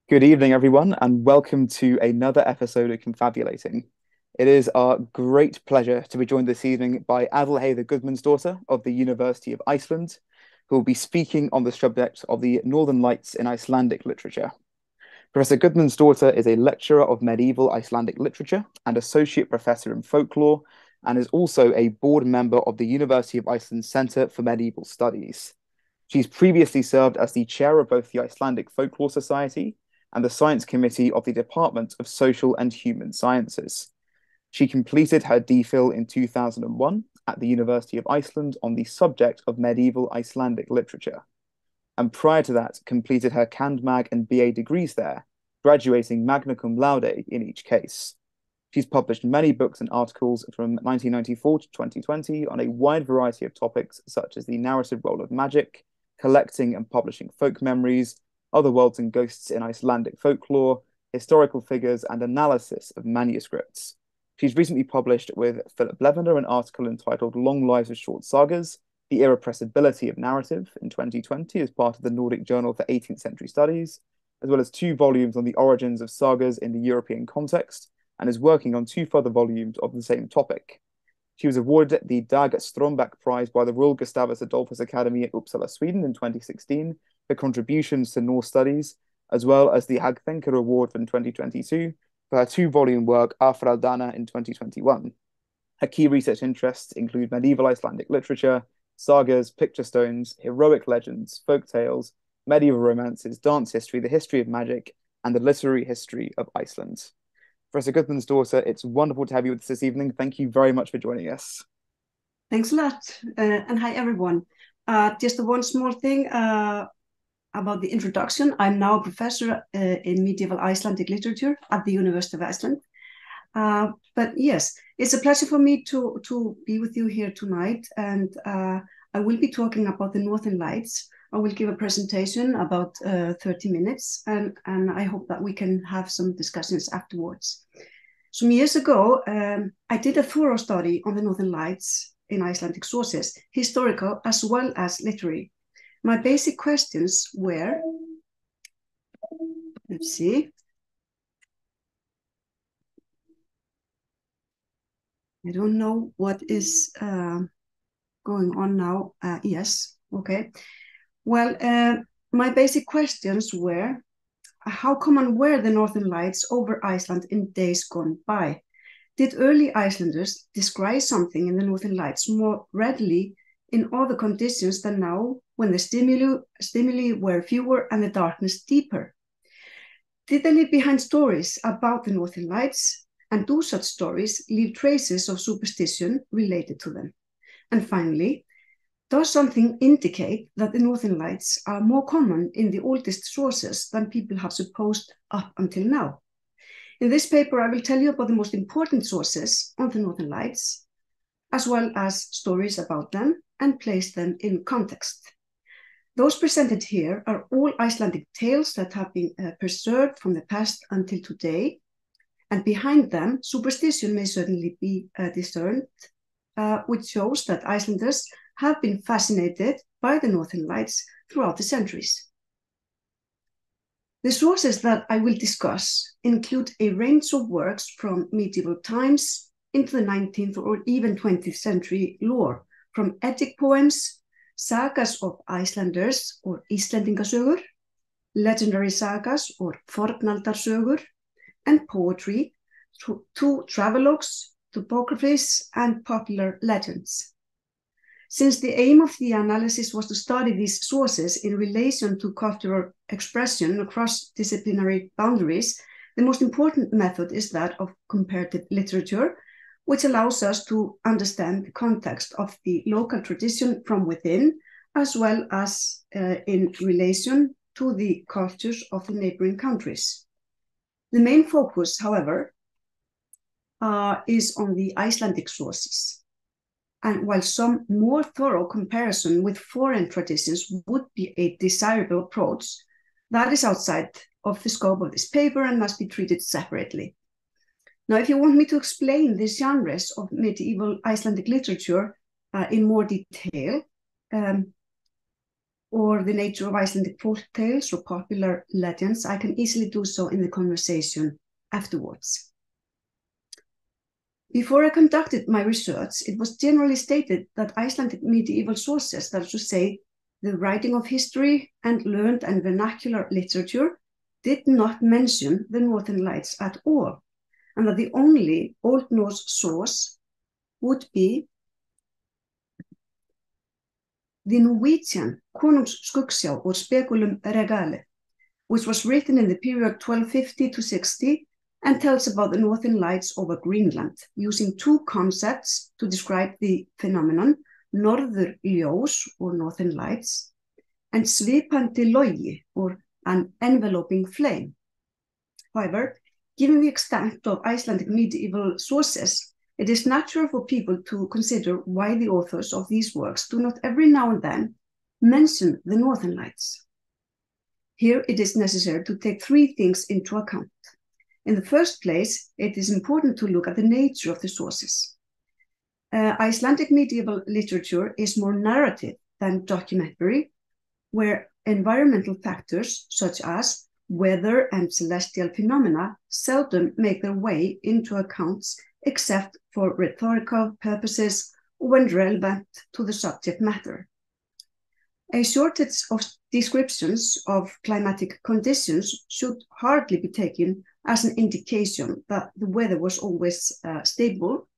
Good evening, everyone, and welcome to another episode of Confabulating. It is our great pleasure to be joined this evening by Aðalheiður Guðmundsdóttir of the University of Iceland, who will be speaking on the subject of the Northern Lights in Icelandic literature. Professor Guðmundsdóttir is a lecturer of medieval Icelandic literature and associate professor in folklore, and is also a board member of the University of Iceland Centre for Medieval Studies. She's previously served as the chair of both the Icelandic Folklore Society and the Science Committee of the Department of Social and Human Sciences. She completed her DPhil in 2001 at the University of Iceland on the subject of medieval Icelandic literature, and prior to that completed her Cand.mag and BA degrees there, graduating magna cum laude in each case. She's published many books and articles from 1994 to 2020 on a wide variety of topics such as the narrative role of magic, collecting and publishing folk memories, other worlds and ghosts in Icelandic folklore, historical figures, and analysis of manuscripts. She's recently published with Philip Levender an article entitled Long Lives of Short Sagas, The Irrepressibility of Narrative in 2020 as part of the Nordic Journal for 18th Century Studies, as well as 2 volumes on the origins of sagas in the European context, and is working on 2 further volumes of the same topic. She was awarded the Dag Strömbäck Prize by the Royal Gustavus Adolphus Academy at Uppsala, Sweden in 2016 for contributions to Norse studies, as well as the Hagthenker Award in 2022 for her 2-volume work Afraldana in 2021. Her key research interests include medieval Icelandic literature, sagas, picture stones, heroic legends, folk tales, medieval romances, dance history, the history of magic, and the literary history of Iceland. Professor Guðmundsdóttir, it's wonderful to have you with us this evening. Thank you very much for joining us. Thanks a lot, and hi everyone. Just one small thing about the introduction. I'm now a professor in medieval Icelandic literature at the University of Iceland. But yes, it's a pleasure for me to be with you here tonight, and I will be talking about the Northern Lights. I will give a presentation about 30 minutes, and I hope that we can have some discussions afterwards. Some years ago, I did a thorough study on the Northern Lights in Icelandic sources, historical as well as literary. My basic questions were, let's see. I don't know what is going on now. Yes, okay. Well, my basic questions were, how common were the Northern Lights over Iceland in days gone by? Did early Icelanders descry something in the Northern Lights more readily in other conditions than now, when the stimuli were fewer and the darkness deeper? Did they leave behind stories about the Northern Lights, and do such stories leave traces of superstition related to them? And finally, does something indicate that the Northern Lights are more common in the oldest sources than people have supposed up until now? In this paper, I will tell you about the most important sources on the Northern Lights, as well as stories about them, and place them in context. Those presented here are all Icelandic tales that have been preserved from the past until today, and behind them, superstition may certainly be discerned, which shows that Icelanders have been fascinated by the Northern Lights throughout the centuries. The sources that I will discuss include a range of works from medieval times into the 19th or even 20th century lore, from Eddic poems, sagas of Icelanders or Íslendingasögur, legendary sagas or fornaldarsögur, and poetry to travelogues, topographies, and popular legends. Since the aim of the analysis was to study these sources in relation to cultural expression across disciplinary boundaries, the most important method is that of comparative literature, which allows us to understand the context of the local tradition from within, as well as in relation to the cultures of the neighboring countries. The main focus, however, is on the Icelandic sources. And while some more thorough comparison with foreign traditions would be a desirable approach, that is outside of the scope of this paper and must be treated separately. Now, if you want me to explain the genres of medieval Icelandic literature in more detail, or the nature of Icelandic folk tales or popular legends, I can easily do so in the conversation afterwards. Before I conducted my research, it was generally stated that Icelandic medieval sources, that is to say, the writing of history and learned and vernacular literature, did not mention the Northern Lights at all, and that the only Old Norse source would be the Norwegian Konungs Skuggsjá or Speculum Regale, which was written in the period 1250 to 60 and tells about the Northern Lights over Greenland, using two concepts to describe the phenomenon, norðurljós or Northern Lights, and svipandi logi or an enveloping flame. However, given the extent of Icelandic medieval sources, it is natural for people to consider why the authors of these works do not every now and then mention the Northern Lights. Here it is necessary to take three things into account. In the first place, it is important to look at the nature of the sources. Icelandic medieval literature is more narrative than documentary, where environmental factors such as weather and celestial phenomena seldom make their way into accounts except for rhetorical purposes when relevant to the subject matter. A shortage of descriptions of climatic conditions should hardly be taken as an indication that the weather was always stable.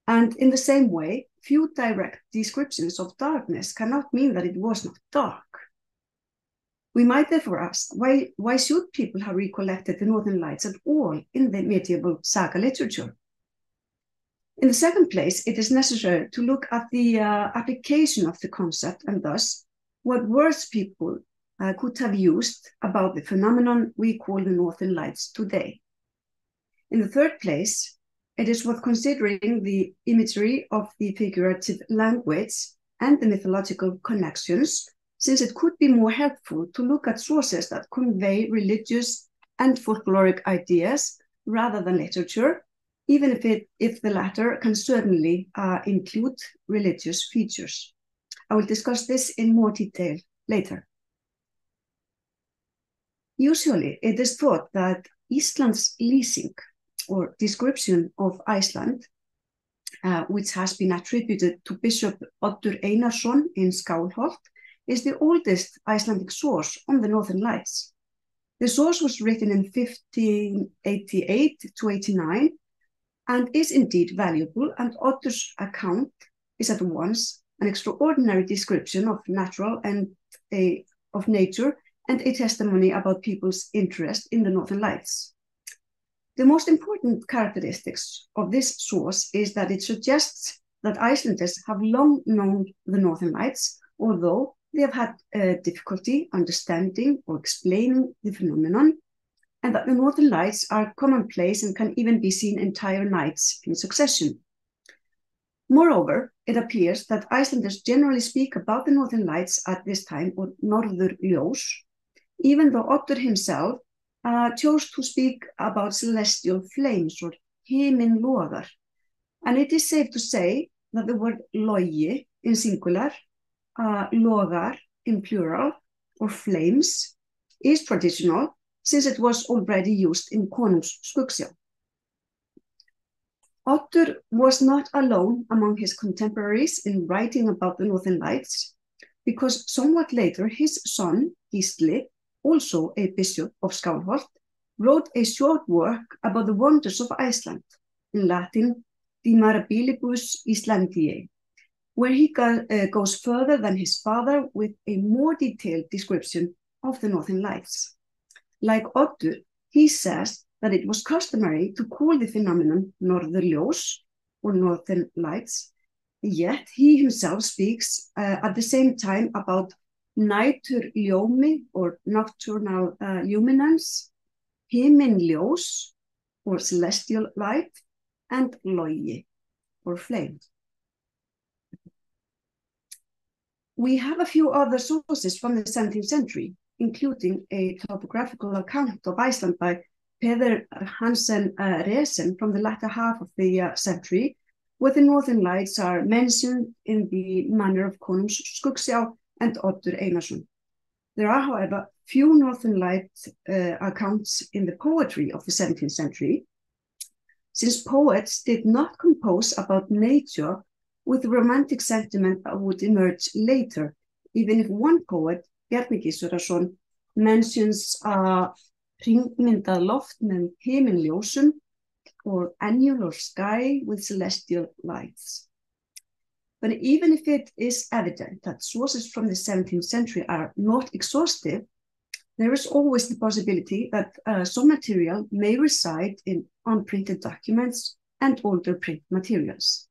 And in the same way, few direct descriptions of darkness cannot mean that it was not dark. We might therefore ask, why should people have recollected the Northern Lights at all in the medieval saga literature? In the second place, it is necessary to look at the application of the concept and thus what words people could have used about the phenomenon we call the Northern Lights today. In the third place, it is worth considering the imagery of the figurative language and the mythological connections, since it could be more helpful to look at sources that convey religious and folkloric ideas rather than literature, even if the latter can certainly include religious features. I will discuss this in more detail later. Usually, it is thought that Íslands lýsing, or description of Iceland, which has been attributed to Bishop Oddur Einarsson in Skálholt, is the oldest Icelandic source on the Northern Lights. The source was written in 1588 to 89 and is indeed valuable, and Oddur's account is at once an extraordinary description of nature and a testimony about people's interest in the Northern Lights. The most important characteristics of this source is that it suggests that Icelanders have long known the Northern Lights, although they have had difficulty understanding or explaining the phenomenon, and that the Northern Lights are commonplace and can even be seen entire nights in succession. Moreover, it appears that Icelanders generally speak about the Northern Lights at this time, or norðurljós, even though Oddur himself chose to speak about celestial flames, or himinlogar. And it is safe to say that the word logi in singular, logar in plural, or flames, is traditional, since it was already used in Konungs Skuggsjá. Oddur was not alone among his contemporaries in writing about the Northern Lights, because somewhat later his son, Gísli, also a bishop of Skálholt, wrote a short work about the wonders of Iceland, in Latin, De Mirabilibus Icelandiae, where he goes further than his father with a more detailed description of the Northern Lights. Like Oddur, he says that it was customary to call the phenomenon norðurljós, or Northern Lights, yet he himself speaks at the same time about næturljómi, or nocturnal luminance, himinljós, or celestial light, and logi, or flame. We have a few other sources from the 17th century, including a topographical account of Iceland by Peder Hansen Resen from the latter half of the century, where the Northern Lights are mentioned in the manner of Konungs Skuggsjá and Oddur Einarsson. There are, however, few Northern Light accounts in the poetry of the 17th century, since poets did not compose about nature with the romantic sentiment that would emerge later, even if one poet, Bjarni Gizurarson, mentions hringmyndað loft með himinljósum or annular sky with celestial lights. But even if it is evident that sources from the 17th century are not exhaustive, there is always the possibility that some material may reside in unprinted documents and older print materials.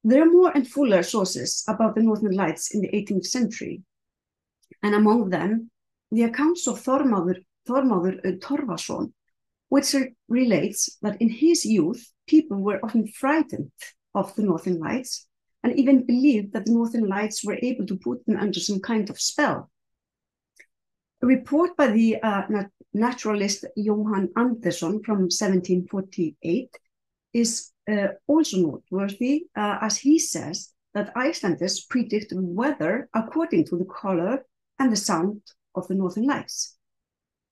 There are more and fuller sources about the Northern Lights in the 18th century, and among them, the accounts of Þormóður Torfason, which relates that in his youth, people were often frightened of the Northern Lights and even believed that the Northern Lights were able to put them under some kind of spell. A report by the naturalist Jóhann Andersson from 1748 is also noteworthy, as he says that Icelanders predict weather according to the color and the sound of the Northern Lights.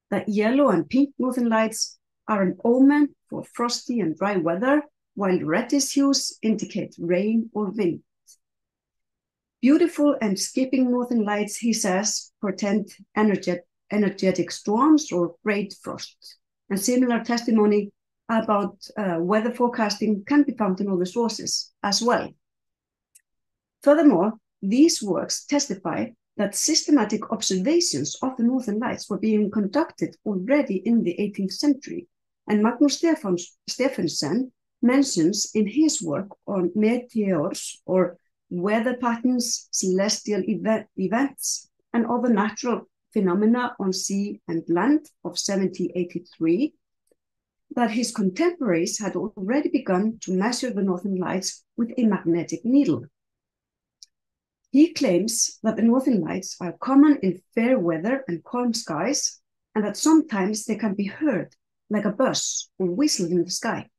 The yellow and pink Northern Lights are an omen for frosty and dry weather, while reddish hues indicate rain or wind. Beautiful and skipping Northern Lights, he says, portend energetic storms or great frost. And similar testimony about weather forecasting can be found in other sources as well. Furthermore, these works testify that systematic observations of the Northern Lights were being conducted already in the 18th century, and Magnús Stephensen mentions in his work on meteors or weather patterns, celestial events, and other natural phenomena on sea and land of 1783, that his contemporaries had already begun to measure the Northern Lights with a magnetic needle. He claims that the Northern Lights are common in fair weather and calm skies, and that sometimes they can be heard like a buzz or whistle in the sky.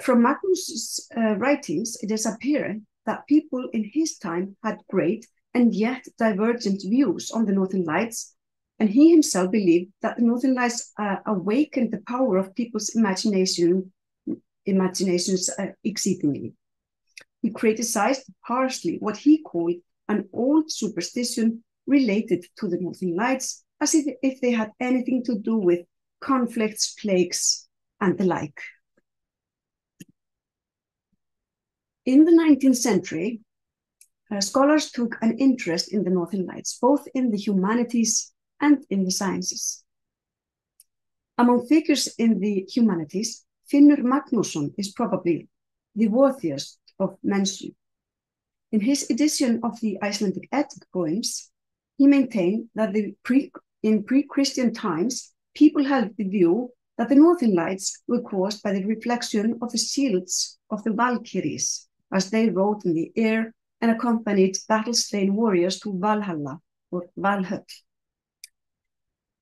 From Magnús's writings, it is apparent that people in his time had great and yet divergent views on the Northern Lights, and he himself believed that the Northern Lights awakened the power of people's imaginations exceedingly. He criticized harshly what he called an old superstition related to the Northern Lights, as if they had anything to do with conflicts, plagues, and the like. In the 19th century, scholars took an interest in the Northern Lights, both in the humanities and in the sciences. Among figures in the humanities, Finnur Magnússon is probably the worthiest of mention. In his edition of the Icelandic Eddic poems, he maintained that in pre-Christian times, people held the view that the Northern Lights were caused by the reflection of the shields of the Valkyries as they rode in the air and accompanied battle-slain warriors to Valhalla or Valhöll.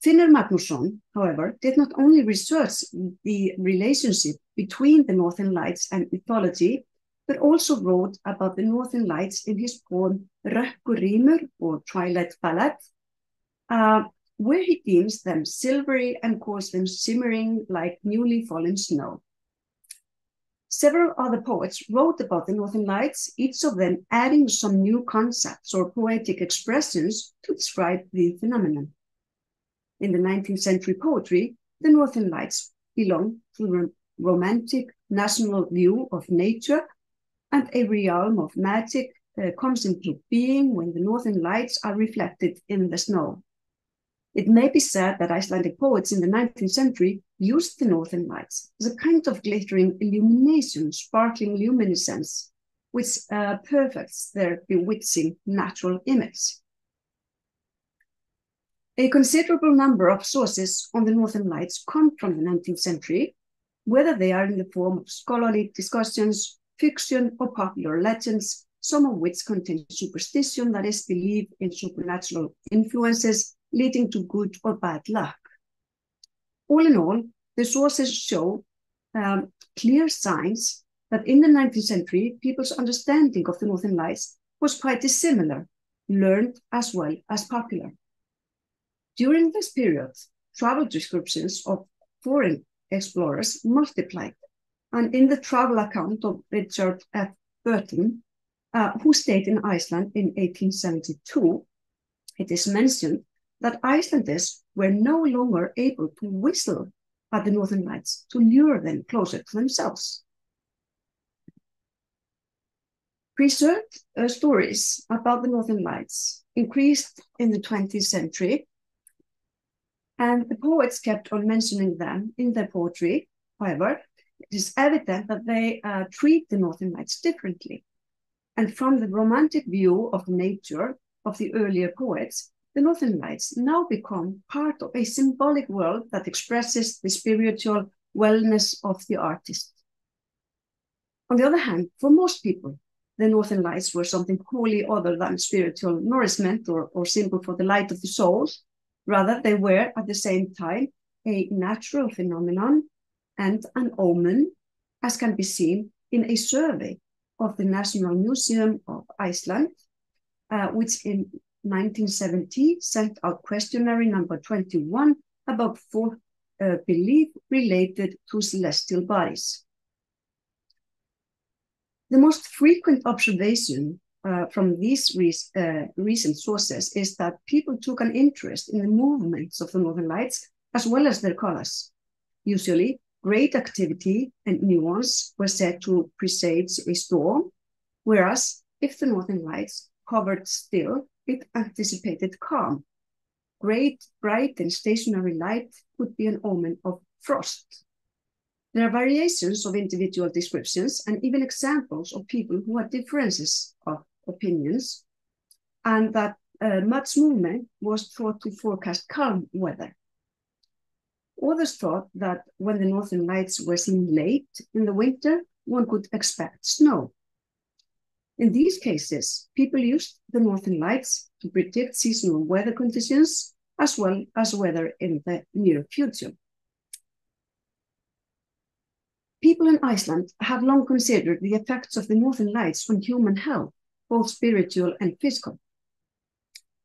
Finnur Magnússon, however, did not only research the relationship between the Northern Lights and mythology, but also wrote about the Northern Lights in his poem Rökkurímur, or Twilight Ballad, where he deems them silvery and calls them shimmering like newly fallen snow. Several other poets wrote about the Northern Lights, each of them adding some new concepts or poetic expressions to describe the phenomenon. In the 19th century poetry, the Northern Lights belong to the romantic national view of nature, and a realm of magic comes into being when the Northern Lights are reflected in the snow. It may be said that Icelandic poets in the 19th century used the Northern Lights as a kind of glittering illumination, sparkling luminescence, which perfects their bewitching natural image. A considerable number of sources on the Northern Lights come from the 19th century, whether they are in the form of scholarly discussions, fiction, or popular legends, some of which contain superstition, that is, belief in supernatural influences leading to good or bad luck. All in all, the sources show clear signs that in the 19th century, people's understanding of the Northern Lights was quite dissimilar, learned as well as popular. During this period, travel descriptions of foreign explorers multiplied. And in the travel account of Richard F. Burton, who stayed in Iceland in 1872, it is mentioned that Icelanders were no longer able to whistle at the Northern Lights to lure them closer to themselves. Preserved stories about the Northern Lights increased in the 20th century, and the poets kept on mentioning them in their poetry. However, it is evident that they treat the Northern Lights differently. And from the romantic view of nature of the earlier poets, the Northern Lights now become part of a symbolic world that expresses the spiritual wellness of the artist. On the other hand, for most people, the Northern Lights were something wholly other than spiritual nourishment or symbol for the light of the soul. Rather, they were at the same time a natural phenomenon and an omen, as can be seen in a survey of the National Museum of Iceland, which in 1970 sent out questionnaire number 21 about belief related to celestial bodies. The most frequent observation from these recent sources is that people took an interest in the movements of the Northern Lights as well as their colors. Usually, great activity and nuance were said to presage a storm, whereas if the Northern Lights hovered still, it anticipated calm. Great, bright, and stationary light could be an omen of frost. There are variations of individual descriptions and even examples of people who had differences of opinions, and that much movement was thought to forecast calm weather. Others thought that when the Northern Lights were seen late in the winter, one could expect snow. In these cases, people used the Northern Lights to predict seasonal weather conditions as well as weather in the near future. People in Iceland have long considered the effects of the Northern Lights on human health, both spiritual and physical.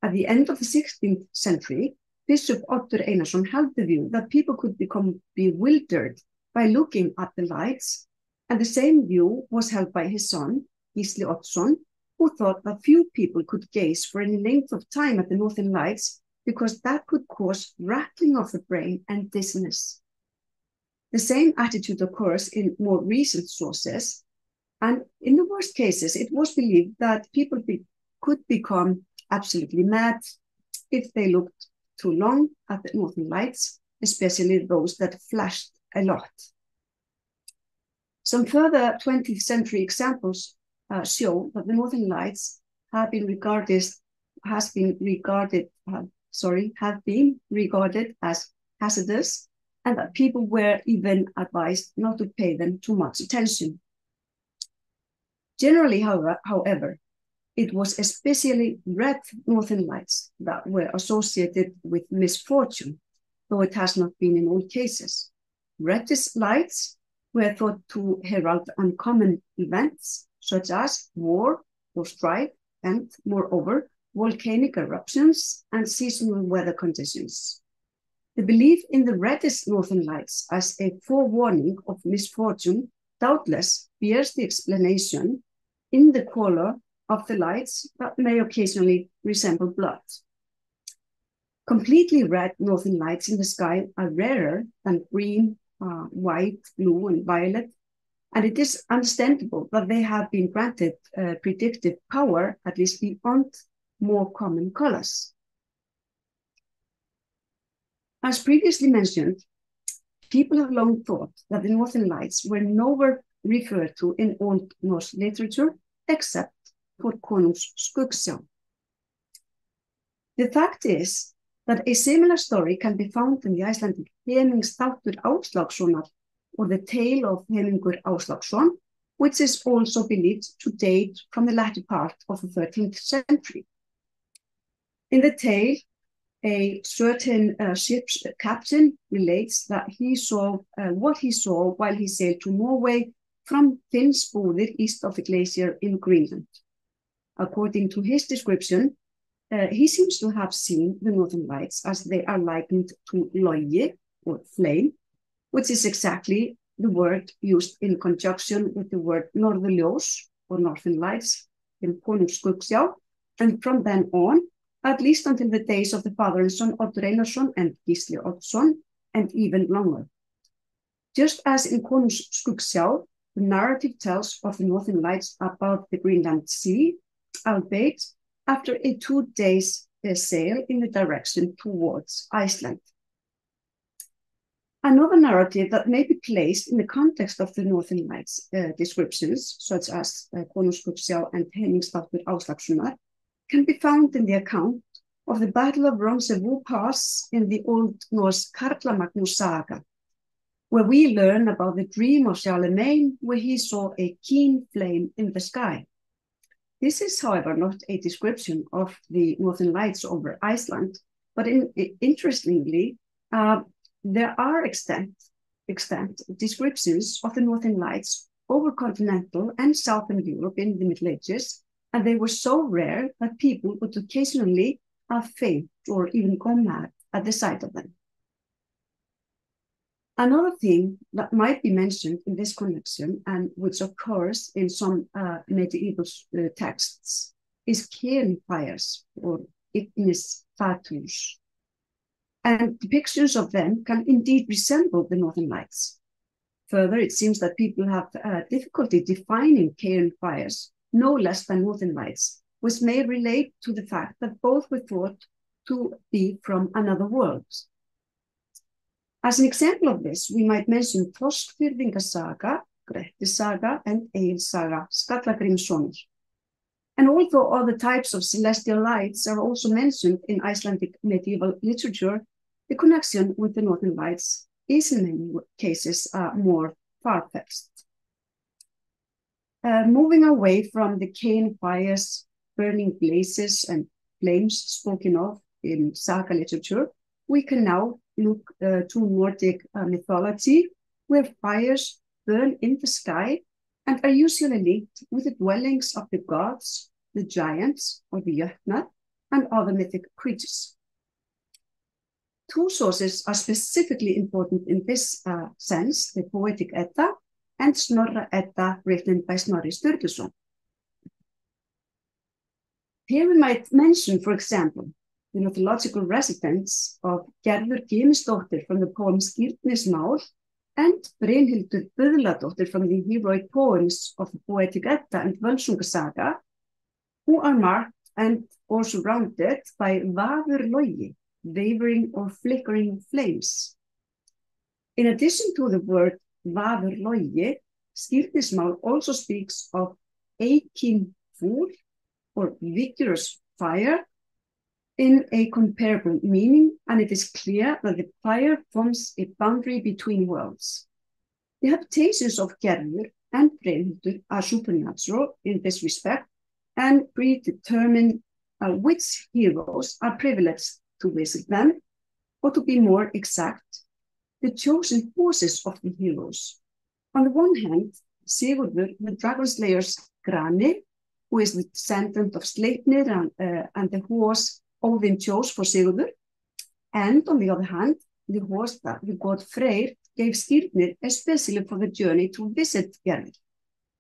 At the end of the 16th century, Bishop Oddur Einarsson held the view that people could become bewildered by looking at the lights, and the same view was held by his son, Gísli Oddsson, who thought that few people could gaze for any length of time at the Northern Lights because that could cause rattling of the brain and dizziness. The same attitude occurs in more recent sources, and in the worst cases, it was believed that people could become absolutely mad if they looked too long at the Northern Lights, especially those that flashed a lot. Some further 20th century examples show that the Northern Lights have been regarded as hazardous, and that people were even advised not to pay them too much attention. Generally, however, it was especially red Northern Lights that were associated with misfortune, though it has not been in all cases. Reddish lights were thought to herald uncommon events, such as war or strife, and moreover, volcanic eruptions and seasonal weather conditions. The belief in the reddish Northern Lights as a forewarning of misfortune doubtless bears the explanation in the color of the lights that may occasionally resemble blood. Completely red Northern Lights in the sky are rarer than green, white, blue, and violet, and it is understandable that they have been granted predictive power, at least beyond more common colors. As previously mentioned, people have long thought that the Northern Lights were nowhere referred to in Old Norse literature except for Konungs Skuggsjá. The fact is that a similar story can be found in the Icelandic Hemingsþáttur Áslagssonar, or the tale of Hemingur Áslagsson, which is also believed to date from the latter part of the 13th century. In the tale, a certain ship's captain relates that he saw what he saw while he sailed to Norway from Finnsbúðir east of the glacier in Greenland. According to his description, he seems to have seen the northern lights as they are likened to logi, or flame, which is exactly the word used in conjunction with the word norðurljós, or northern lights, in Konungsskuggsjá, and from then on, at least until the days of the father and son Oddur Einarsson and Gísli Oddsson, and even longer. Just as in Konungsskuggsjá, the narrative tells of the northern lights above the Greenland Sea, albeit after a 2 days sail in the direction towards Iceland. Another narrative that may be placed in the context of the Northern Lights descriptions, such as Konungsskuggsjá and Henningsdóttir Áslagssonar, can be found in the account of the Battle of Roncevaux Pass in the Old Norse Karlamagnus saga, where we learn about the dream of Charlemagne, where he saw a keen flame in the sky. This is, however, not a description of the Northern Lights over Iceland, but interestingly, there are extant descriptions of the Northern Lights over continental and southern Europe in the Middle Ages, and they were so rare that people would occasionally faint or even go mad at the sight of them. Another thing that might be mentioned in this connection, and which occurs in some medieval texts, is cairnfires, or ignis fatuus. And depictions of them can indeed resemble the Northern Lights. Further, it seems that people have difficulty defining cairnfires no less than Northern Lights, which may relate to the fact that both were thought to be from another world. As an example of this, we might mention Þorskfirðinga saga, Grettis saga, and Egils saga, Skallagrímssonar. And although other types of celestial lights are also mentioned in Icelandic medieval literature, the connection with the Northern Lights is in many cases more far-fetched. Moving away from the cairnfires, burning blazes, and flames spoken of in saga literature, we can now look to Nordic mythology, where fires burn in the sky and are usually linked with the dwellings of the gods, the giants, or the jötnar, and other mythic creatures. Two sources are specifically important in this sense, the Poetic Edda and Snorra Edda, written by Snorri Sturluson. Here we might mention, for example, the mythological residence of Gerður Guðmundsdóttir from the poem Skírnismál and Brynhildur Böðladóttir from the heroic poems of the Poetic Edda and Völsunga saga, who are marked and or surrounded by vafurlogi, wavering or flickering flames. In addition to the word vafurlogi, Skírnismál also speaks of eikin fúr, or vigorous fire, in a comparable meaning, and it is clear that the fire forms a boundary between worlds. The habitations of Gerður and Brynhildur are supernatural in this respect and predetermine which heroes are privileged to visit them, or to be more exact, the chosen horses of the heroes. On the one hand, Sigurður, the dragon slayer's Grani, who is the descendant of Sleipnir and the horse Odin chose for Sigurður, and on the other hand, the horse that the god Freyr gave Skírnir especially for the journey to visit Gerður.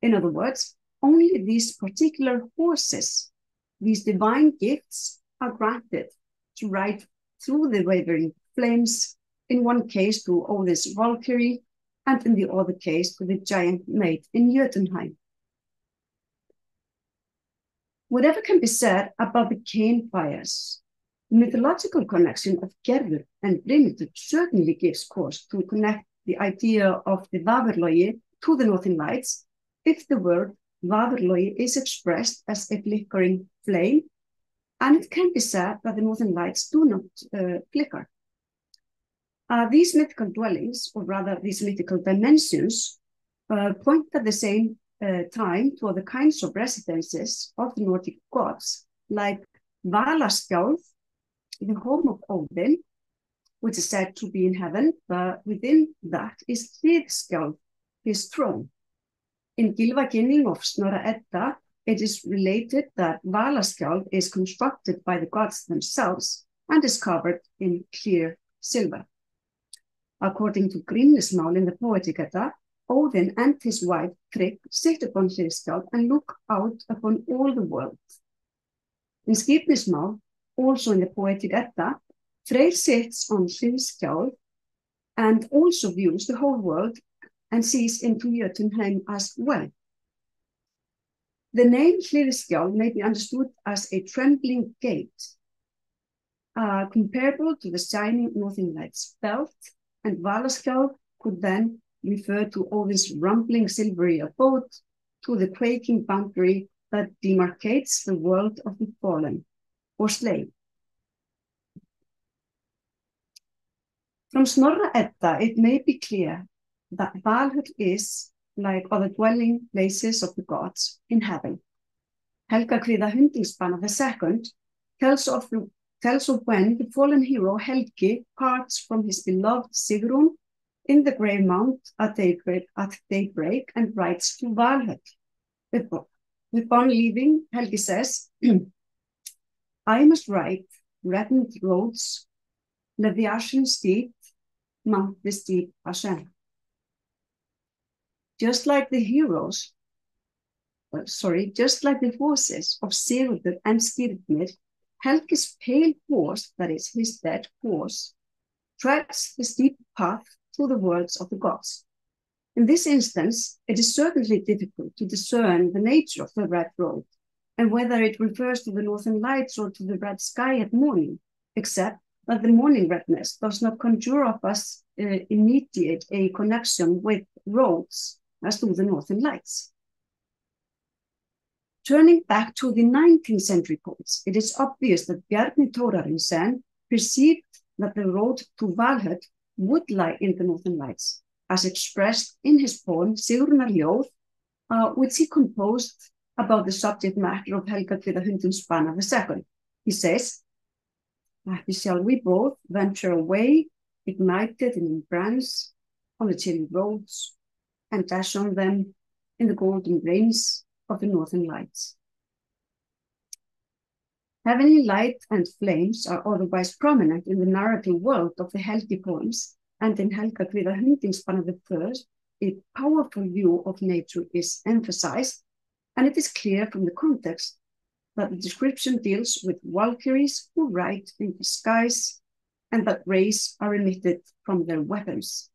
In other words, only these particular horses, these divine gifts, are granted to ride through the wavering flames, in one case to Odin's Valkyrie, and in the other case to the giant maid in Jötunheim. Whatever can be said about the cairnfires, the mythological connection of Gerður and Brynhildur certainly gives cause to connect the idea of the vafurlogi to the Northern Lights, if the word vafurlogi is expressed as a flickering flame, and it can be said that the Northern Lights do not flicker. These mythical dwellings, or rather these mythical dimensions, point at the same time to other kinds of residences of the Nordic gods, like Valaskjálf, the home of Odin, which is said to be in heaven, but within that is Hlíðskjálf, his throne. In Gylfaginning of Snorra Edda, it is related that Valaskjald is constructed by the gods themselves and is covered in clear silver. According to Grímnismál in the Poetic Edda, Odin and his wife Frigg sit upon Hlíðskjald and look out upon all the world. In Skírnismál, also in the Poetic Edda, Freyr sits on Hlíðskjald and also views the whole world and sees into Jötunheim as well. The name Hlíðskjald may be understood as a trembling gate, comparable to the shining northern lights belt, and Valaskjald could then refer to Odin's rumbling silvery abode, to the quaking boundary that demarcates the world of the fallen or slain. From Snorra Edda, it may be clear that Valhöll is, like other dwelling places of the gods, in heaven. Helgakviða Hundingspanna II tells of when the fallen hero Helgi parts from his beloved Sigrún in the grey mount at daybreak and rides to Valhöll. Upon leaving, Helgi says, I must ride reddened roads, let the ashen steed mount the steep ascent. Just like the horses of Sigurður and Skirnir, Helgi's pale horse, that is his dead horse, treads the steep path to the worlds of the gods. In this instance, it is certainly difficult to discern the nature of the red road and whether it refers to the northern lights or to the red sky at morning, except that the morning redness does not conjure up us immediate a connection with roads as do the northern lights. Turning back to the 19th century poets, it is obvious that Bjarni Thorarensen perceived that the road to Valhöll would lie in the northern lights, as expressed in his poem Sigrúnarljóð, which he composed about the subject matter of Helgakviða Hundingspanna II. He says, happy shall we both venture away, ignited in brands on the chilly roads, and dash on them in the golden rains of the northern lights. Heavenly light and flames are otherwise prominent in the narrative world of the Helgi poems, and in Helgakviða Hundingspanna I, a powerful view of nature is emphasized, and it is clear from the context that the description deals with Valkyries who ride in the skies and that rays are emitted from their weapons.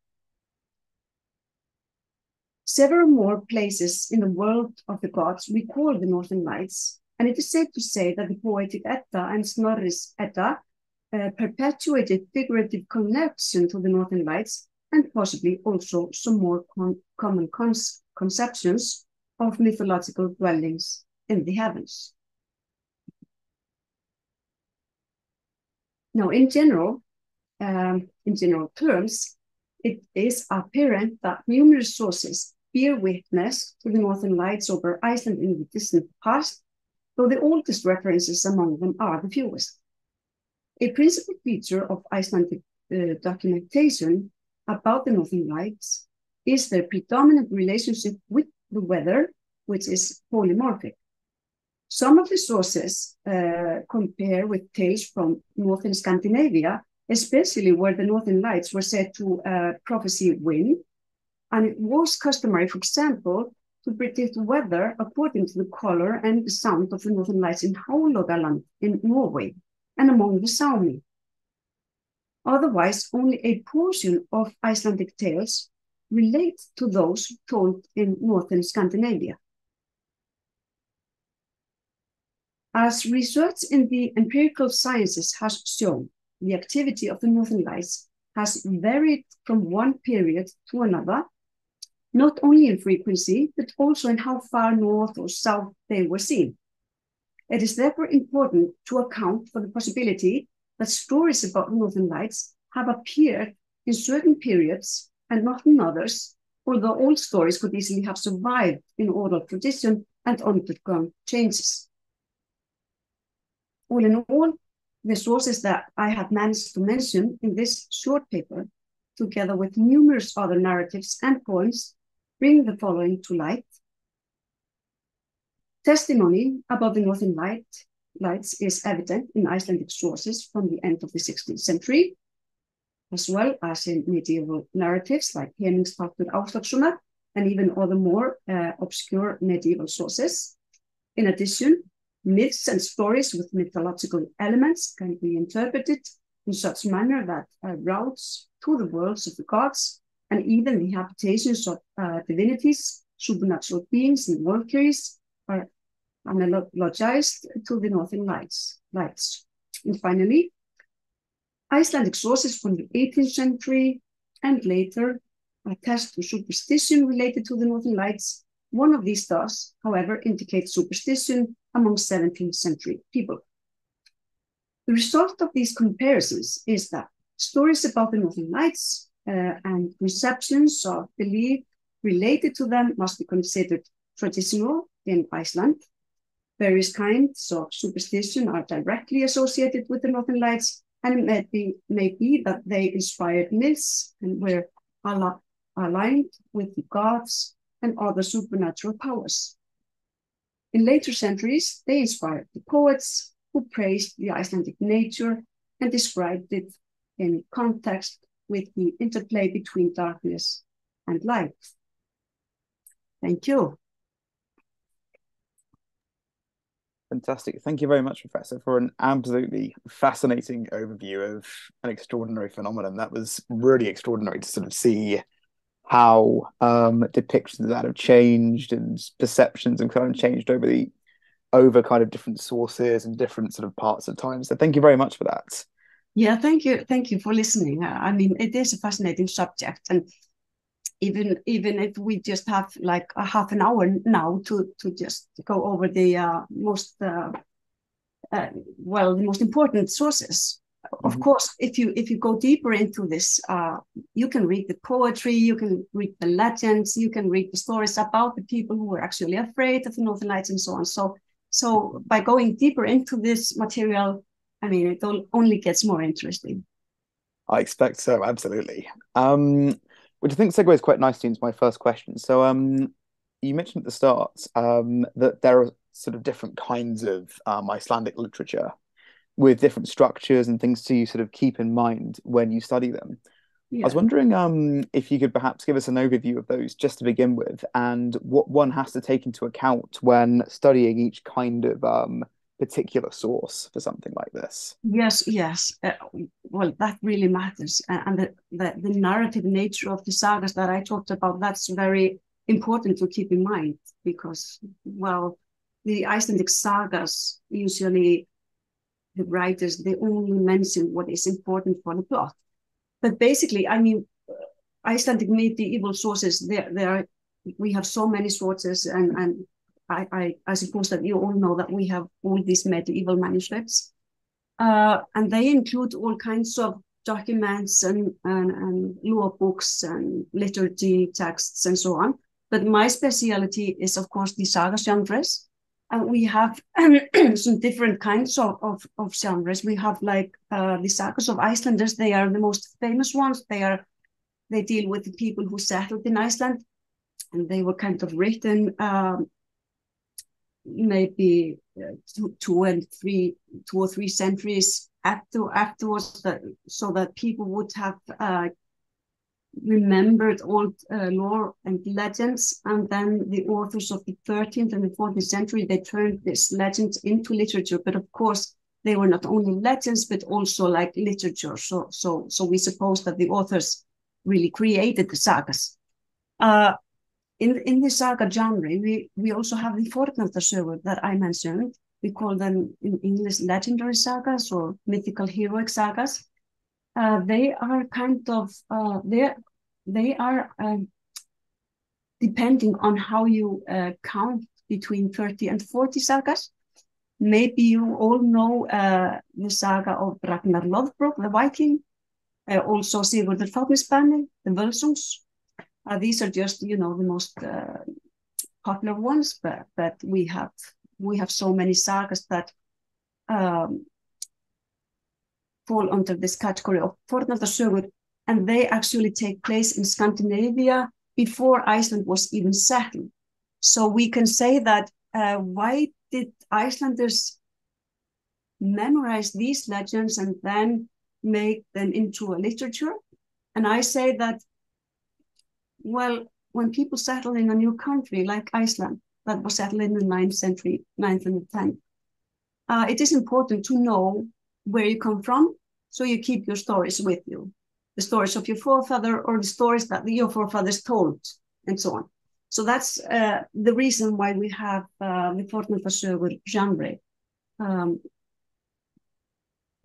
Several more places in the world of the gods recall the northern lights, and it is safe to say that the Poetic Edda and Snorri's Edda perpetuated figurative connection to the northern lights and possibly also some more common conceptions of mythological dwellings in the heavens. Now, in general terms, it is apparent that numerous sources bear witness to the northern lights over Iceland in the distant past, though the oldest references among them are the fewest. A principal feature of Icelandic documentation about the northern lights is their predominant relationship with the weather, which is polymorphic. Some of the sources compare with tales from northern Scandinavia, especially where the northern lights were said to prophesy wind, and it was customary, for example, to predict weather according to the color and the sound of the northern lights in Hålogaland in Norway and among the Sámi. Otherwise, only a portion of Icelandic tales relate to those told in northern Scandinavia. As research in the empirical sciences has shown, the activity of the northern lights has varied from one period to another, not only in frequency, but also in how far north or south they were seen. It is therefore important to account for the possibility that stories about the northern lights have appeared in certain periods and not in others, although all stories could easily have survived in oral tradition and undergone changes. All in all, the sources that I have managed to mention in this short paper, together with numerous other narratives and poems, bring the following to light, Testimony about the Northern Lights is evident in Icelandic sources from the end of the 16th century, as well as in medieval narratives like Henningsfátur Áslasonar and even other more obscure medieval sources. In addition, myths and stories with mythological elements can be interpreted in such manner that routes to the worlds of the gods and even the habitations of divinities, supernatural beings, and Valkyries are analogized to the Northern Lights. And finally, Icelandic sources from the 18th century and later attest to superstition related to the Northern Lights. One of these does, however, indicate superstition among 17th century people. The result of these comparisons is that stories about the Northern Lights and receptions of belief related to them must be considered traditional in Iceland. Various kinds of superstition are directly associated with the Northern Lights, and it may be that they inspired myths and were aligned with the gods and other supernatural powers. In later centuries, they inspired the poets who praised the Icelandic nature and described it in context with the interplay between darkness and light. Thank you. Fantastic. Thank you very much, Professor, for an absolutely fascinating overview of an extraordinary phenomenon. That was really extraordinary to sort of see how depictions of that have changed and perceptions and kind of changed over kind of different sources and different sort of parts of time. So thank you very much for that. Yeah, thank you. Thank you for listening. I mean, it is a fascinating subject, and even if we just have like a half an hour now to just go over the most important sources. Of course, if you go deeper into this, you can read the poetry, you can read the legends, you can read the stories about the people who were actually afraid of the Northern Lights and so on. So by going deeper into this material, I mean, it only gets more interesting. I expect so, absolutely. Which I think segues quite nicely into my first question. So you mentioned at the start that there are sort of different kinds of Icelandic literature with different structures and things to sort of keep in mind when you study them. Yeah. I was wondering if you could perhaps give us an overview of those just to begin with, and what one has to take into account when studying each kind of particular source for something like this. Yes. Well, that really matters. And the narrative nature of the sagas that I talked about, that's very important to keep in mind because, well, the Icelandic sagas, usually the writers, they only mention what is important for the plot. But basically, I mean, Icelandic medieval sources, we have so many sources, and I suppose that you all know that we have all these medieval manuscripts, and they include all kinds of documents and law books and liturgy texts and so on. But my specialty is, of course, the saga genres. And we have some different kinds of genres. We have like the sagas of Icelanders. They are the most famous ones. They deal with the people who settled in Iceland, and they were kind of written maybe 2 or 3 centuries afterwards, so that people would have remembered old lore and legends, and then the authors of the 13th and the 14th century, they turned these legends into literature. But of course, they were not only legends, but also like literature. So we suppose that the authors really created the sagas. In the saga genre, we also have the fornaldarsögur that I mentioned. We call them in English legendary sagas or mythical heroic sagas. They are kind of they are depending on how you count between 30 and 40 sagas. Maybe you all know the saga of Ragnar Lothbrok, the Viking, also Sigurður Fáfnisbani, the Völsungs. These are just, the most popular ones, but we have so many sagas that fall under this category of fornaldarsögur, and they actually take place in Scandinavia before Iceland was even settled. So we can say that why did Icelanders memorize these legends and then make them into a literature? And I say that, well, when people settle in a new country like Iceland, that was settled in the 9th century, 9th and 10th, it is important to know where you come from, so you keep your stories with you. The stories of your forefather or the stories that your forefathers told, and so on. So that's the reason why we have the fornafærasögur genre.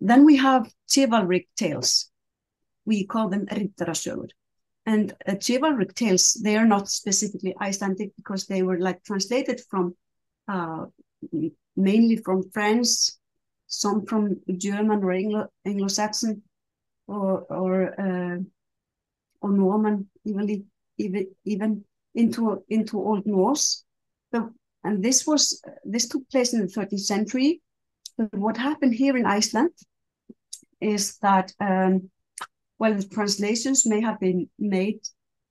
Then we have chivalric tales. We call them riddarasögur. And chivalric tales, they are not specifically Icelandic because they were like translated from mainly from French, some from German or Anglo-Saxon, or Norman, even into Old Norse. So, and this took place in the 13th century. But what happened here in Iceland is that while the translations may have been made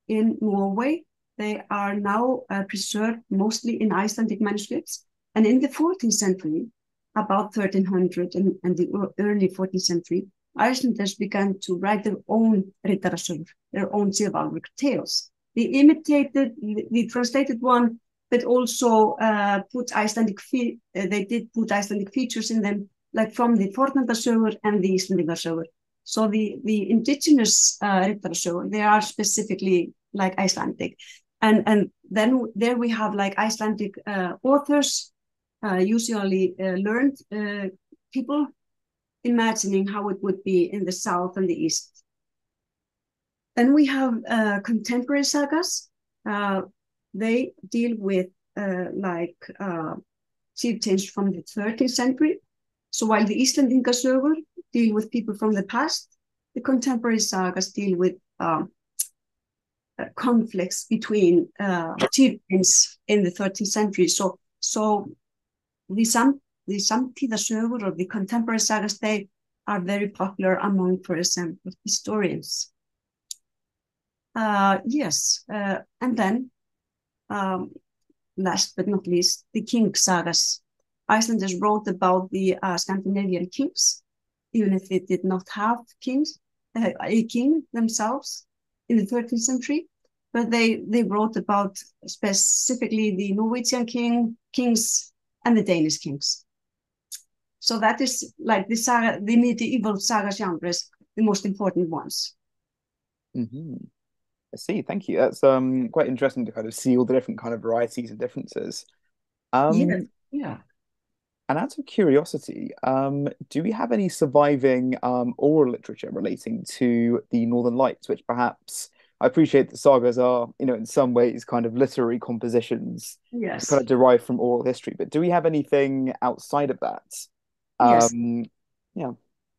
in Norway, they are now preserved mostly in Icelandic manuscripts. And in the 14th century, about 1300 and the early 14th century, Icelanders began to write their own riddarasögur, their own chivalric tales. They imitated the translated one, but also put Icelandic features in them, like from the fornafærasögur and the Icleandic. So the indigenous riddarasögur, they are specifically like Icelandic. And then there we have like Icelandic authors, usually learned people, imagining how it would be in the south and the east. Then we have contemporary sagas. They deal with chieftains from the 13th century. So while the Icleandic deal with people from the past, the contemporary sagas deal with conflicts between chieftains in the 13th century. So the samtíðasögur or the contemporary sagas, they are very popular among, for example, historians. Yes, and then last but not least, the king sagas. Icelanders wrote about the Scandinavian kings, even if they did not have kings, a king themselves in the 13th century, but they wrote about specifically the Norwegian kings and the Danish kings. So that is like the medieval saga genres, the most important ones. Mm-hmm. I see. Thank you. That's quite interesting to kind of see all the different kind of varieties and differences. Yeah. And out of curiosity, do we have any surviving oral literature relating to the Northern Lights, which perhaps I appreciate that sagas are, in some ways kind of literary compositions, yes, kind of derived from oral history, but do we have anything outside of that? Yes. Yeah.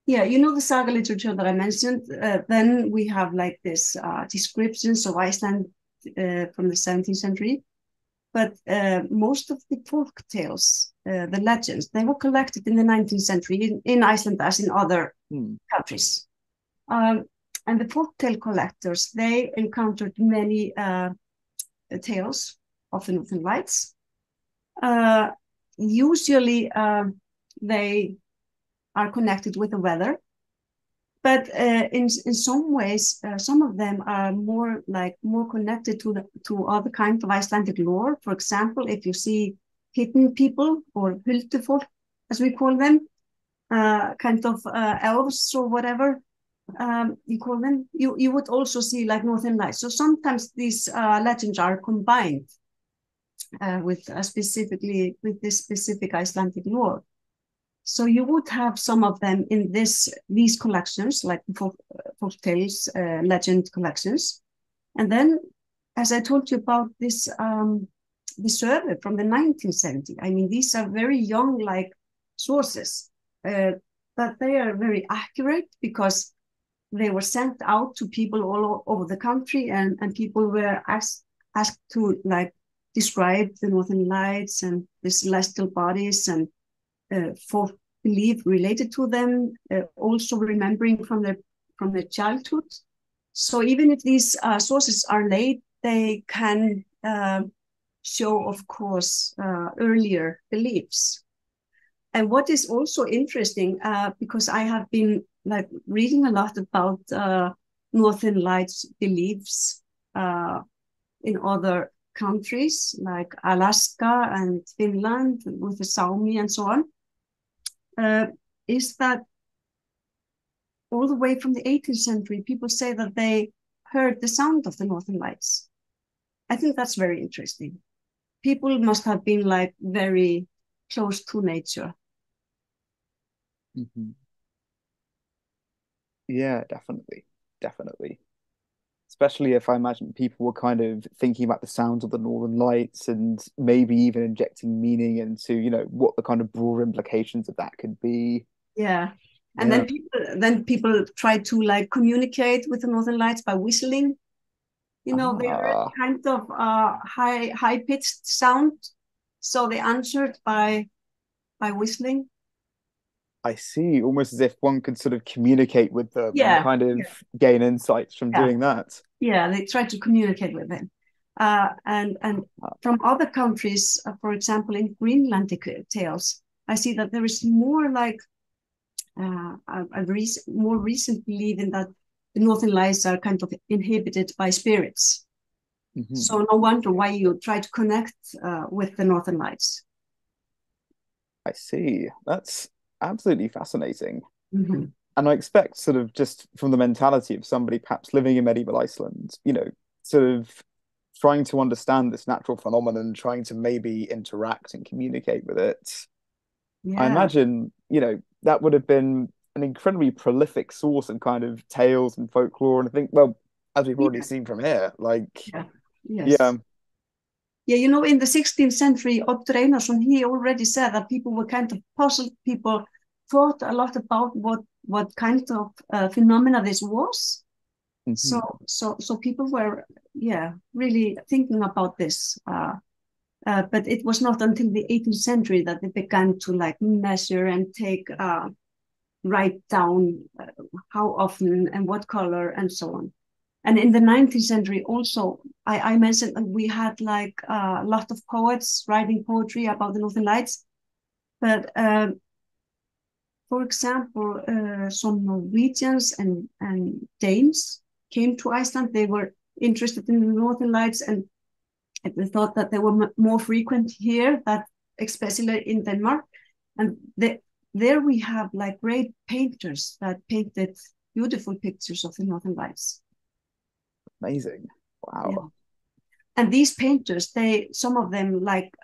Yeah, the saga literature that I mentioned, then we have like this descriptions of Iceland from the 17th century. But most of the folk tales, the legends, they were collected in the 19th century in Iceland as in other countries. And the folk tale collectors, they encountered many tales of the Northern Lights. Usually they are connected with the weather. But in some ways, some of them are more connected to other kinds of Icelandic lore. For example, if you see hidden people or huldufolk, as we call them, kind of elves or whatever you call them, you would also see like Northern Lights. So sometimes these legends are combined with this specific Icelandic lore. So you would have some of them in these collections, like folk tales, legend collections. And then, as I told you about this, the survey from the 1970, I mean, these are very young, sources, but they are very accurate because they were sent out to people all over the country, and people were asked to describe the Northern Lights and the celestial bodies and folk belief related to them, also remembering from their childhood. So even if these sources are late, they can show, of course, earlier beliefs. And what is also interesting, because I have been like reading a lot about Northern Lights beliefs in other countries like Alaska and Finland with the Sami and so on, is that all the way from the 18th century, people say that they heard the sound of the Northern Lights. I think that's very interesting. People must have been like very close to nature. Mm-hmm. Yeah, definitely. Definitely. Especially if I imagine people were kind of thinking about the sounds of the Northern Lights and maybe even injecting meaning into, what the kind of broader implications of that could be. Yeah. And Yeah. then people try to like communicate with the Northern Lights by whistling. They heard kind of high pitched sound, so they answered by whistling. I see, almost as if one could sort of communicate with them and Yeah, kind of gain insights from yeah, doing that. yeah. They try to communicate with them, and from other countries, for example, in Greenlandic tales, I see that there is more like more recent belief in that the Northern Lights are kind of inhibited by spirits. Mm-hmm. So no wonder why you try to connect with the Northern Lights. I see. That's absolutely fascinating. Mm-hmm. And I expect sort of just from the mentality of somebody perhaps living in medieval Iceland, sort of trying to understand this natural phenomenon, trying to maybe interact and communicate with it. I Yeah. imagine, that would have been an incredibly prolific source of kind of tales and folklore. And I think, well, as we've already seen from here, yes. Yeah. Yeah, in the 16th century, Oddur Einarsson, he already said that people were kind of puzzled. People thought a lot about what kind of phenomena this was. Mm-hmm. So people were, really thinking about this. But it was not until the 18th century that they began to like measure and write down how often and what color and so on. And in the 19th century also, I mentioned that we had like a lot of poets writing poetry about the Northern Lights. But for example, some Norwegians and Danes came to Iceland. They were interested in the Northern Lights and they thought that they were more frequent here, that especially in Denmark. And there we have like great painters that painted beautiful pictures of the Northern Lights. Amazing. Wow. Yeah. And these painters, some of them like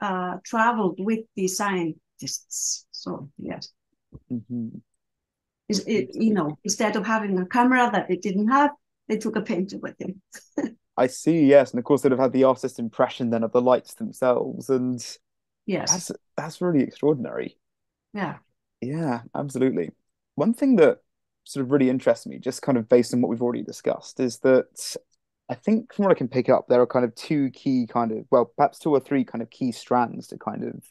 traveled with the scientists. So yes. Mm-hmm. Instead of having a camera that they didn't have, they took a painter with them. I see, yes. And of course they'd have had the artist's impression then of the lights themselves. And yes, that's really extraordinary. Yeah. Yeah, absolutely. One thing that sort of really interests me, just kind of based on what we've already discussed, is that I think from what I can pick up, there are kind of two key perhaps two or three kind of key strands to kind of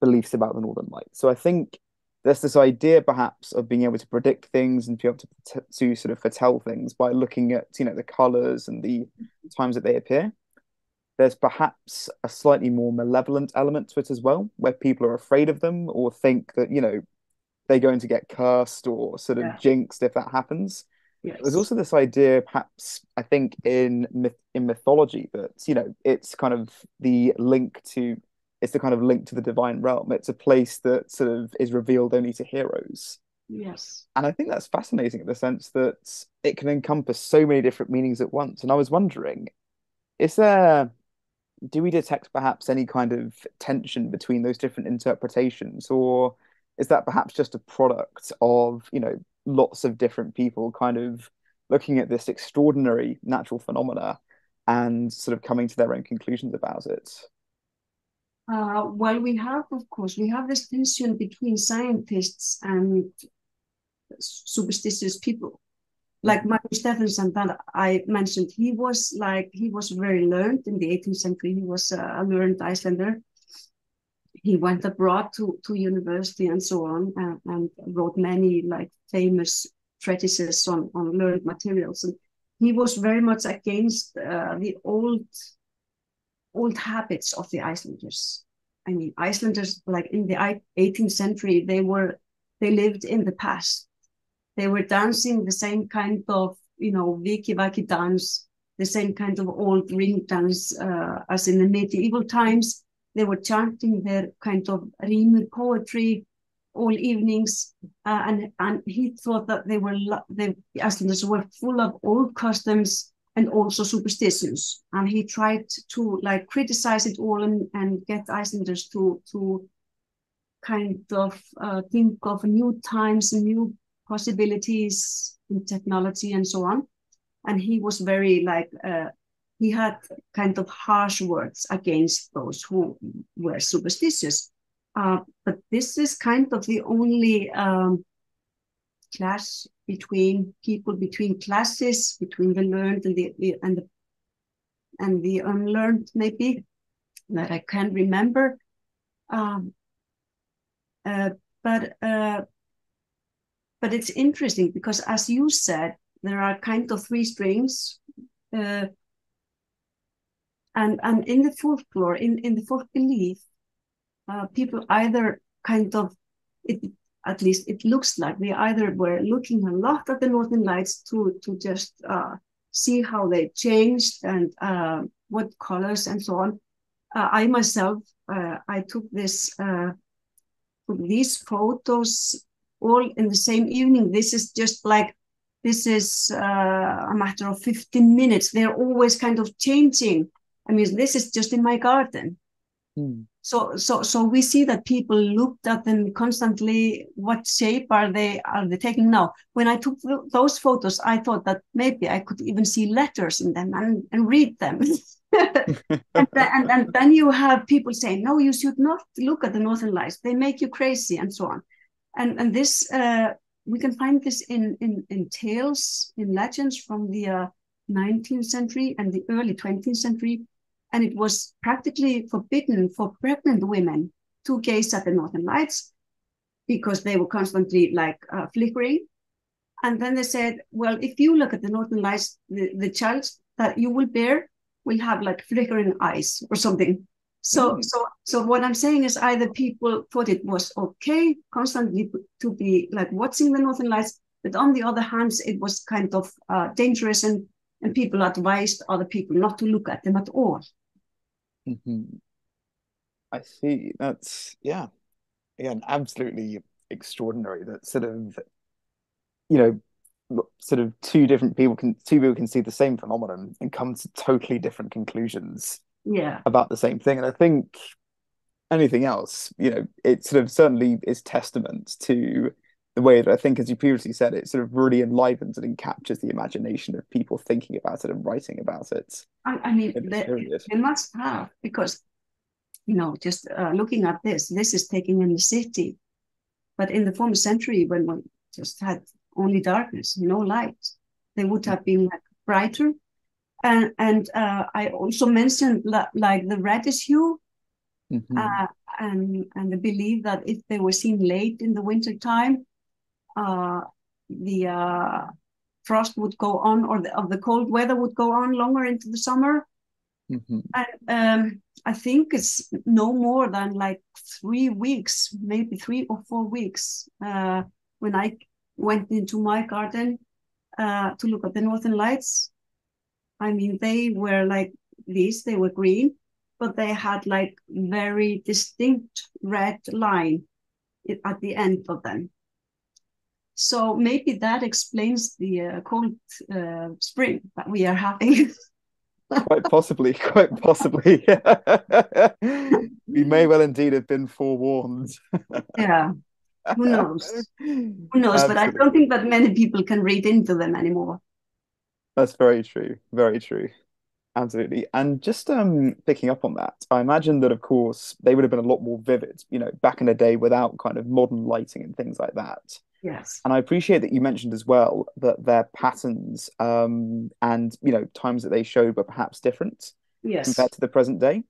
beliefs about the Northern Lights. So I think there's this idea perhaps of being able to predict things and be able to sort of foretell things by looking at, the colors and the times that they appear. There's perhaps a slightly more malevolent element to it as well, where people are afraid of them or think that, they're going to get cursed or sort of jinxed if that happens. Yes. There's also this idea, perhaps, I think in mythology that, it's kind of the link to the divine realm. It's a place that sort of is revealed only to heroes. Yes. And I think that's fascinating in the sense that it can encompass so many different meanings at once. And I was wondering, do we detect perhaps any kind of tension between those different interpretations, or is that perhaps just a product of, lots of different people kind of looking at this extraordinary natural phenomena and sort of coming to their own conclusions about it? Well, we have this tension between scientists and superstitious people. Like Magnús Stephenson that I mentioned, he was very learned in the 18th century. He was a learned Icelander. He went abroad to university and so on, and wrote many like famous treatises on learned materials. And he was very much against the old old habits of the Icelanders. I mean, Icelanders, like in the 18th century, they lived in the past. They were dancing the same kind of, Viki dance, the same kind of old ring dance as in the medieval times. They were chanting their kind of rímur poetry all evenings, and he thought that the Icelanders were full of old customs and also superstitions, and he tried to like criticize it all and get Icelanders to kind of think of new times and new possibilities in technology and so on. And he was very like he had kind of harsh words against those who were superstitious. But this is kind of the only clash between people, between classes, between the learned and the unlearned, maybe, that I can remember. But it's interesting because, as you said, there are kind of three strings, and in the folklore, in the folk belief, people either kind of, at least it looks like they either were looking a lot at the Northern Lights to just see how they changed and what colors and so on. I myself, I took these photos all in the same evening. This is just like, this is a matter of 15 minutes. They're always kind of changing. I mean, this is just in my garden. So we see that people looked at them constantly. What shape are they taking now? When I took those photos, I thought that maybe I could even see letters in them and read them. and then you have people saying, no, you should not look at the Northern Lights. They make you crazy and so on. And this, we can find this in tales, in legends from the 19th century and the early 20th century. And it was practically forbidden for pregnant women to gaze at the Northern Lights because they were constantly like flickering. And then they said, well, if you look at the Northern Lights, the child that you will bear will have like flickering eyes or something. So what I'm saying is either people thought it was okay constantly to be like watching the Northern Lights, but on the other hand, it was kind of dangerous, and people advised other people not to look at them at all. I see. That's, yeah, again, absolutely extraordinary that sort of, sort of two people can see the same phenomenon and come to totally different conclusions about the same thing. And I think anything else, it sort of certainly is testament to the way that I think, as you previously said, it sort of really enlivens and captures the imagination of people thinking about it and writing about it. I mean, they must have, because, just looking at this is taken in the city. But in the former century, when we just had only darkness, no light, they would have been like brighter. And I also mentioned like the reddish hue, and the belief that if they were seen late in the winter time, the frost would go on, or the cold weather would go on longer into the summer. And I think it's no more than like 3 weeks, maybe 3 or 4 weeks, when I went into my garden to look at the Northern Lights. I mean, they were like these, they were green, but they had like very distinct red line at the end of them. So maybe that explains the cold spring that we are having. Quite possibly. We may well indeed have been forewarned. Yeah, who knows? But I don't think that many people can read into them anymore. That's very true. Very true. Absolutely. And just picking up on that, I imagine that, of course, they would have been a lot more vivid, back in the day without kind of modern lighting and things like that. Yes. And I appreciate that you mentioned as well that their patterns and, times that they showed were perhaps different compared to the present day.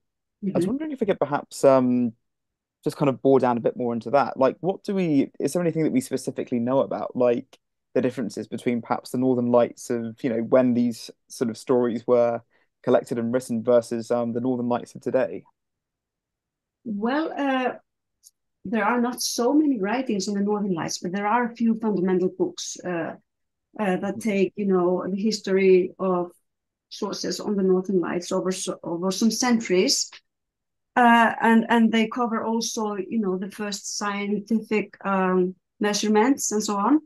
I was wondering if we could perhaps just kind of bore down a bit more into that. Like, is there anything that we specifically know about, like, the differences between perhaps the Northern Lights of, when these sort of stories were collected and written versus the Northern Lights of today? Well, there are not so many writings on the Northern Lights, but there are a few fundamental books that take, the history of sources on the Northern Lights over some centuries. And they cover also, the first scientific measurements and so on.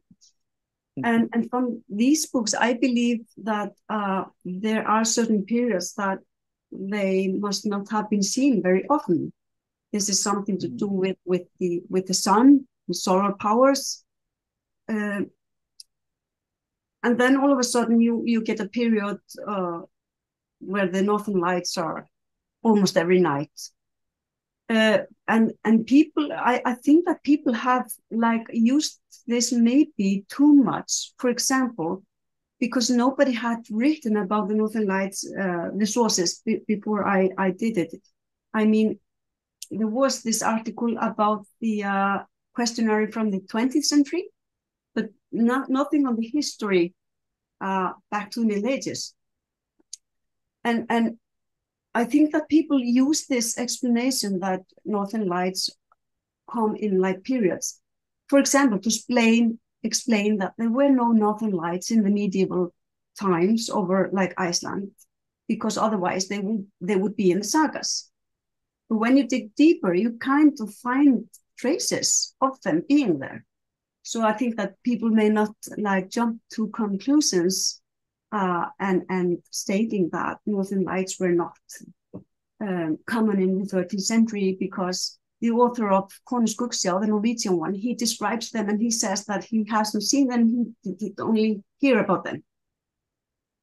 And from these books, I believe that there are certain periods that they must not have been seen very often. This is something to do with the sun, the solar powers. And then all of a sudden you get a period where the Northern Lights are almost every night. And people, I think that people have used this maybe too much. For example, because nobody had written about the Northern Lights, the sources before I did it. I mean, there was this article about the questionnaire from the 20th century, but nothing on the history back to the Middle Ages. And I think that people use this explanation that Northern Lights come in periods. For example, to explain that there were no Northern Lights in the medieval times over Iceland, because otherwise they would be in the sagas. But when you dig deeper, you kind of find traces of them being there. So I think that people may not jump to conclusions and stating that Northern Lights were not common in the 13th century, because the author of Konungs Skuggsjá, the Norwegian one, he describes them and he says that he hasn't seen them, he did only hear about them.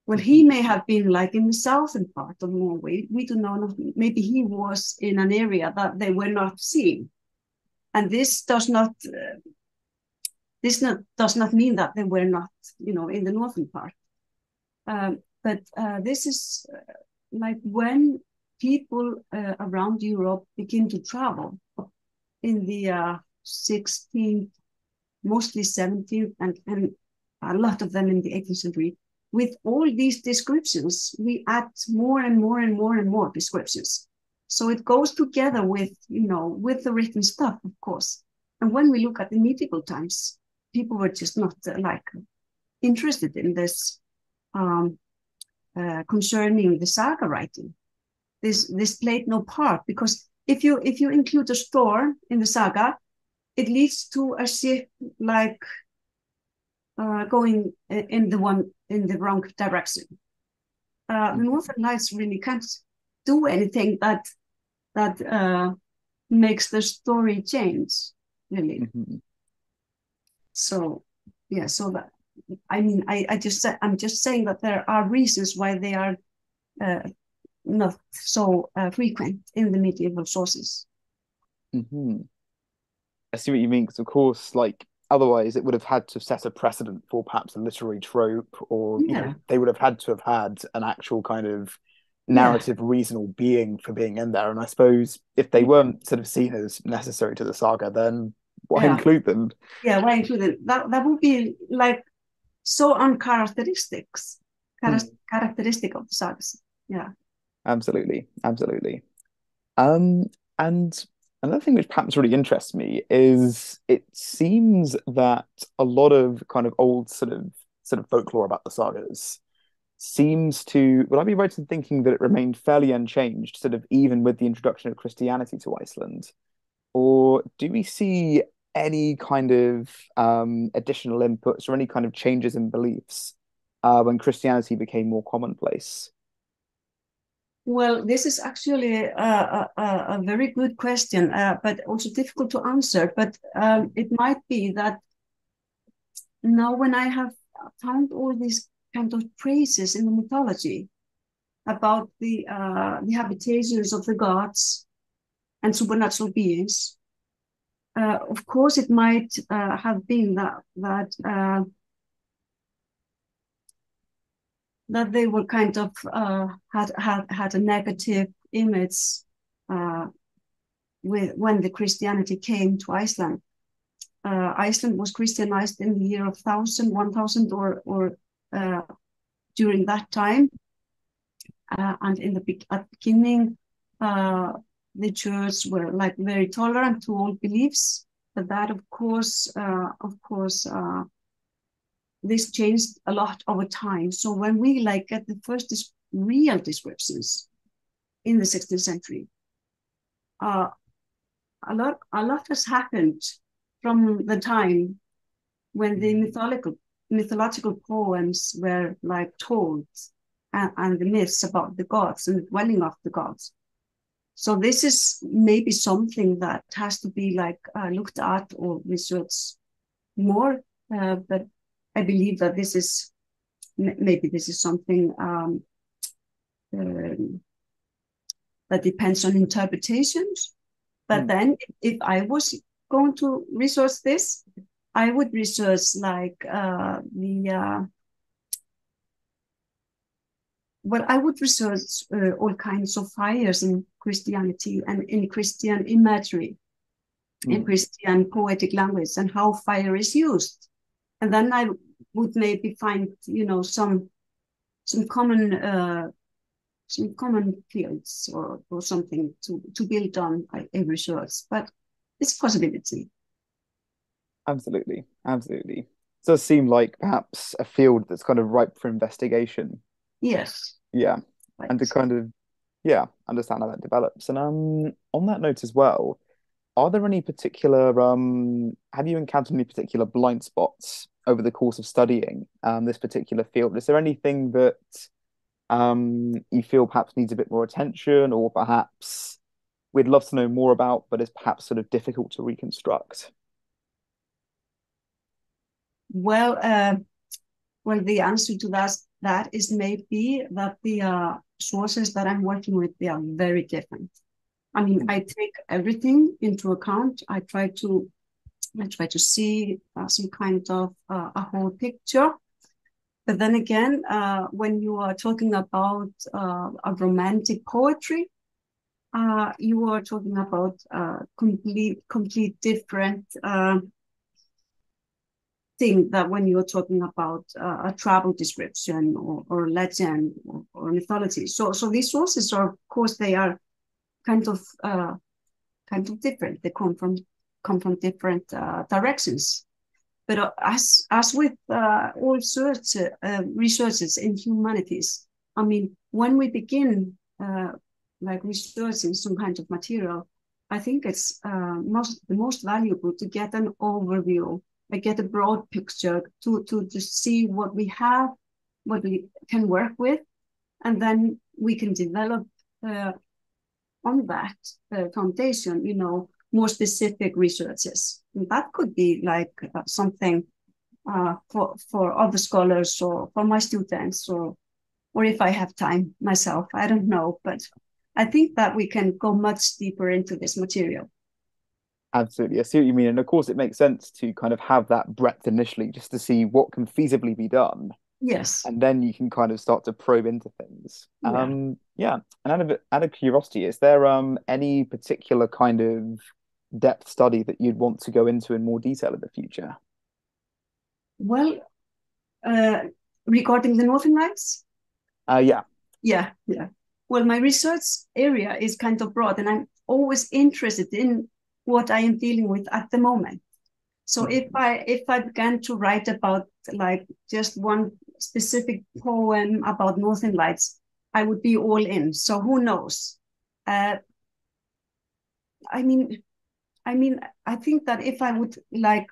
Well, he may have been in the southern part of Norway. We do not know. Maybe he was in an area that they were not seeing. And this does not mean that they were not, in the northern part. But this is when people around Europe begin to travel in the 16th, mostly 17th, and a lot of them in the 18th century. With all these descriptions, we add more and more and more and more descriptions. So it goes together with, with the written stuff, of course. And when we look at the medieval times, people were just not interested in this concerning the saga writing. This played no part, because if you include a store in the saga, it leads to a ship going in the wrong direction. The Northern Lights really can't do anything that makes the story change, really. Mm-hmm. So yeah, so that I'm just saying that there are reasons why they are not so frequent in the medieval sources. Mm-hmm. I see what you mean, because of course, otherwise it would have had to set a precedent for perhaps a literary trope, or they would have had to have had an actual kind of narrative reason or being for being in there. And I suppose if they weren't sort of seen as necessary to the saga, then why include them? Yeah, why include them? That would be so uncharacteristic characteristic of the sagas. Yeah. Absolutely. And another thing which perhaps really interests me is it seems that a lot of kind of old sort of folklore about the sagas seems to, would I be right in thinking that it remained fairly unchanged, sort of even with the introduction of Christianity to Iceland? Or do we see any kind of additional inputs or any kind of changes in beliefs when Christianity became more commonplace? Well, this is actually a very good question, but also difficult to answer. But it might be that now when I have found all these kind of phrases in the mythology about the habitations of the gods and supernatural beings, of course, it might have been that they were kind of had a negative image when the Christianity came to Iceland. Iceland was Christianized in the year of 1000 or during that time, and in the beginning, the church were like very tolerant to all beliefs, but that of course, this changed a lot over time. So when we like get the first real descriptions in the 16th century, a lot has happened from the time when the mythological poems were like told, and the myths about the gods and the dwelling of the gods. So this is maybe something that has to be like looked at or researched more, but I believe that this is something that depends on interpretations. But then if I was going to research this, I would research like I would research all kinds of fires in Christianity and in Christian imagery, in Christian poetic language, and how fire is used. And then I would maybe find, some common fields or something to build on a research. But it's a possibility. Absolutely. It does seem like perhaps a field that's kind of ripe for investigation. Yes. Yeah. Right. And to kind of, understand how that develops. And on that note as well, are there any particular, have you encountered any particular blind spots over the course of studying this particular field? Is there anything that you feel perhaps needs a bit more attention, or perhaps we'd love to know more about, but is perhaps sort of difficult to reconstruct? Well, the answer to that is maybe that the sources that I'm working with, they are very different. I mean, I take everything into account. I try to see some kind of a whole picture. But then again, when you are talking about a romantic poetry, you are talking about complete different thing that when you're talking about a travel description or legend or mythology. So these sources are, of course, they are kind of different. They come from different directions. But as with all researches in humanities, I mean, when we begin like researching some kind of material, I think it's the most valuable to get an overview, get a broad picture to see what we have, what we can work with, and then we can develop on that foundation, more specific researches. And that could be like something for other scholars or for my students, or if I have time myself, I don't know. But I think that we can go much deeper into this material. Absolutely. I see what you mean. And of course, it makes sense to kind of have that breadth initially just to see what can feasibly be done. Yes. And then you can kind of start to probe into things. Yeah. And out of curiosity, is there any particular kind of depth study that you'd want to go into in more detail in the future? Well, regarding the Northern Lights? Yeah. Well, my research area is kind of broad, and I'm always interested in what I am dealing with at the moment. So if I began to write about like just one specific poem about Northern Lights, I would be all in. So who knows? I think that if I would like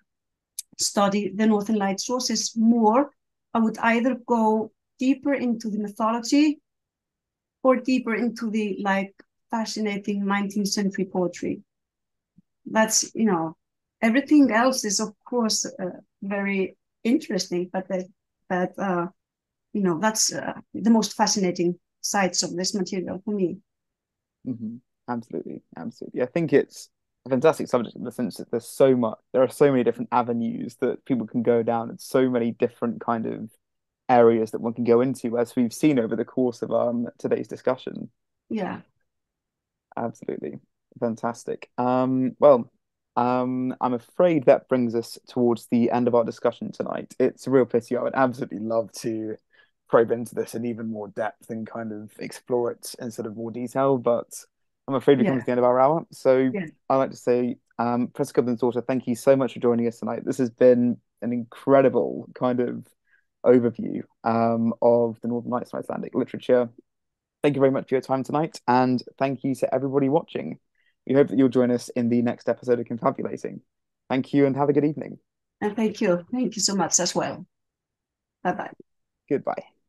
study the Northern Light sources more, I would either go deeper into the mythology or deeper into the like fascinating 19th century poetry. That's, everything else is of course very interesting, but that's the most fascinating sides of this material for me. Absolutely. I think it's a fantastic subject in the sense that there are so many different avenues that people can go down, and so many different kind of areas that one can go into, as we've seen over the course of today's discussion. Yeah. Absolutely. Fantastic. I'm afraid that brings us towards the end of our discussion tonight. It's a real pity. I would absolutely love to probe into this in even more depth and kind of explore it in sort of more detail. But I'm afraid we come to the end of our hour. So I'd like to say, Professor Guðmundsdóttir, thank you so much for joining us tonight. This has been an incredible kind of overview of the Northern Lights and Icelandic literature. Thank you very much for your time tonight, and thank you to everybody watching. We hope that you'll join us in the next episode of Confabulating. Thank you and have a good evening. And thank you. Thank you so much as well. Bye-bye. Goodbye.